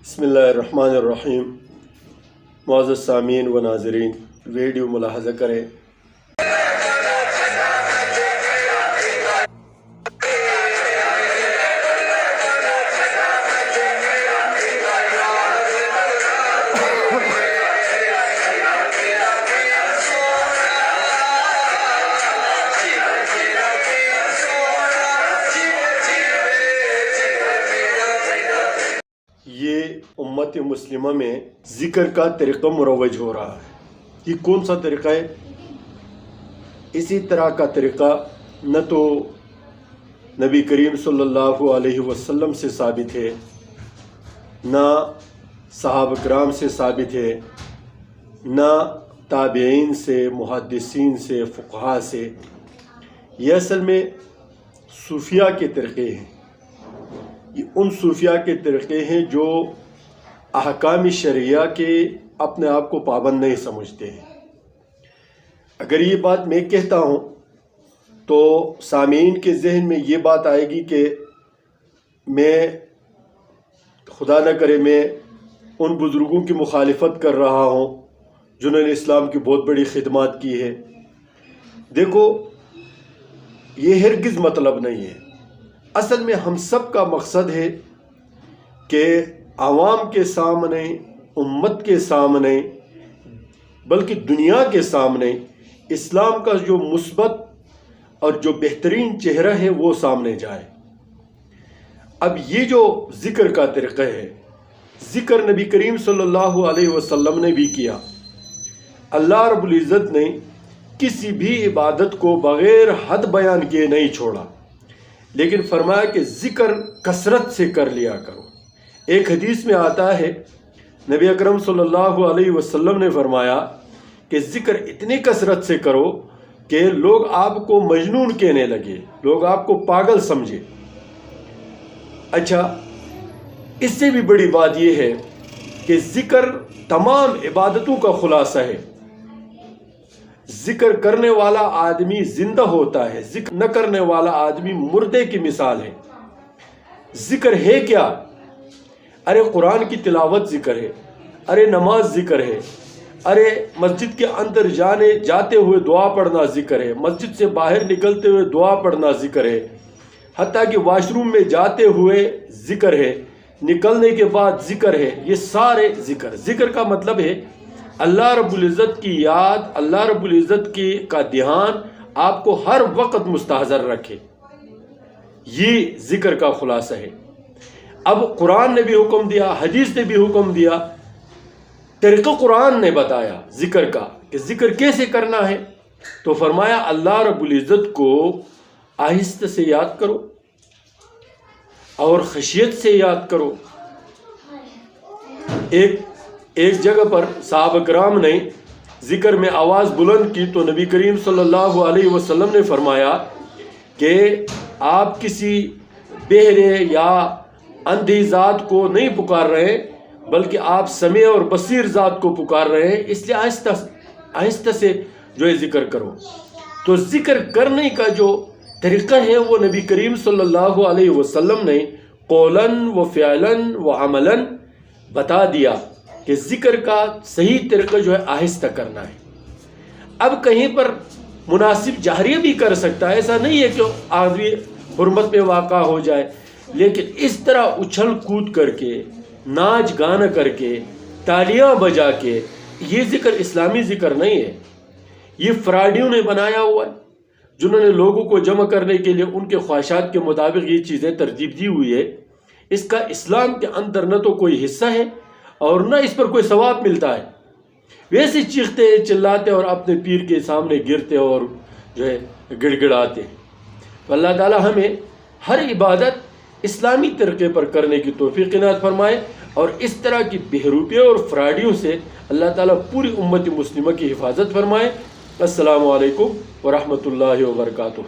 بسم اللہ الرحمن الرحیم۔ معزز سامعین و ناظرین، ویڈیو ملاحظہ کریں۔ یہ امت مسلمہ میں ذکر کا طریقہ مروج ہو رہا ہے۔ یہ کون سا طریقہ ہے؟ اسی طرح کا طریقہ نہ تو نبی کریم صلی اللہ علیہ وسلم سے ثابت ہے، نہ صحابہ کرام سے ثابت ہے، نہ تابعین سے، محدثین سے، فقہاء سے۔ یہ اصل میں صوفیہ کے طریقے ہیں۔ یہ ان صوفیہ کے طریقے ہیں جو احکام شرعیہ کے اپنے آپ کو پابند نہیں سمجھتے ہیں۔ اگر یہ بات میں کہتا ہوں تو سامعین کے ذہن میں یہ بات آئے گی کہ میں خدا نہ کرے میں ان بزرگوں کی مخالفت کر رہا ہوں جنہوں نے اسلام کی بہت بڑی خدمات کی ہے۔ دیکھو، یہ ہرگز مطلب نہیں ہے۔ اصل میں ہم سب کا مقصد ہے کہ عوام کے سامنے، امت کے سامنے، بلکہ دنیا کے سامنے اسلام کا جو مثبت اور جو بہترین چہرہ ہے وہ سامنے جائے۔ اب یہ جو ذکر کا طریقہ ہے، ذکر نبی کریم صلی اللہ علیہ وسلم نے بھی کیا۔ اللہ رب العزت نے کسی بھی عبادت کو بغیر حد بیان کیے نہیں چھوڑا، لیکن فرمایا کہ ذکر کثرت سے کر لیا کرو۔ ایک حدیث میں آتا ہے، نبی اکرم صلی اللہ علیہ وسلم نے فرمایا کہ ذکر اتنی کثرت سے کرو کہ لوگ آپ کو مجنون کہنے لگے، لوگ آپ کو پاگل سمجھے۔ اچھا، اس سے بھی بڑی بات یہ ہے کہ ذکر تمام عبادتوں کا خلاصہ ہے۔ ذکر کرنے والا آدمی زندہ ہوتا ہے، ذکر نہ کرنے والا آدمی مردے کی مثال ہے۔ ذکر ہے کیا؟ ارے قرآن کی تلاوت ذکر ہے، ارے نماز ذکر ہے، ارے مسجد کے اندر جاتے ہوئے دعا پڑھنا ذکر ہے، مسجد سے باہر نکلتے ہوئے دعا پڑھنا ذکر ہے، حتیٰ کہ واش روم میں جاتے ہوئے ذکر ہے، نکلنے کے بعد ذکر ہے۔ یہ سارے ذکر کا مطلب ہے اللہ رب العزت کی یاد، اللہ رب العزت کا دھیان آپ کو ہر وقت مستحضر رکھے۔ یہ ذکر کا خلاصہ ہے۔ اب قرآن نے بھی حکم دیا، حدیث نے بھی حکم دیا، طریقہ قرآن نے بتایا ذکر کا کہ ذکر کیسے کرنا ہے۔ تو فرمایا اللہ رب العزت کو آہستہ سے یاد کرو اور خشیت سے یاد کرو۔ ایک جگہ پر صحابہ کرام نے ذکر میں آواز بلند کی تو نبی کریم صلی اللہ علیہ وسلم نے فرمایا کہ آپ کسی بہرے یا اندھی ذات کو نہیں پکار رہے، بلکہ آپ سمیع اور بصیر ذات کو پکار رہے ہیں، اس لیے آہستہ سے جو ہے ذکر کرو۔ تو ذکر کرنے کا جو طریقہ ہے وہ نبی کریم صلی اللہ علیہ وسلم نے قولاً و فعلاً و عملاً بتا دیا کہ ذکر کا صحیح طریقہ جو ہے آہستہ کرنا ہے۔ اب کہیں پر مناسب جہریہ بھی کر سکتا ہے، ایسا نہیں ہے کہ آدمی حرمت میں واقع ہو جائے، لیکن اس طرح اچھل کود کر کے، ناچ گانا کر کے، تالیاں بجا کے، یہ ذکر اسلامی ذکر نہیں ہے۔ یہ فراڈیوں نے بنایا ہوا ہے، جنہوں نے لوگوں کو جمع کرنے کے لیے ان کے خواہشات کے مطابق یہ چیزیں ترتیب دی ہوئی ہے۔ اس کا اسلام کے اندر نہ تو کوئی حصہ ہے اور نہ اس پر کوئی ثواب ملتا ہے۔ ویسے چیختے ہیں، چلاتے اور اپنے پیر کے سامنے گرتے اور جو ہے گڑ گڑاتے ہیں۔ اللہ تعالی ہمیں ہر عبادت اسلامی طریقے پر کرنے کی توفیق عنایت فرمائے، اور اس طرح کی بہروپیوں اور فراڈیوں سے اللہ تعالیٰ پوری امت مسلمہ کی حفاظت فرمائے۔ السلام علیکم ورحمۃ اللہ وبرکاتہ۔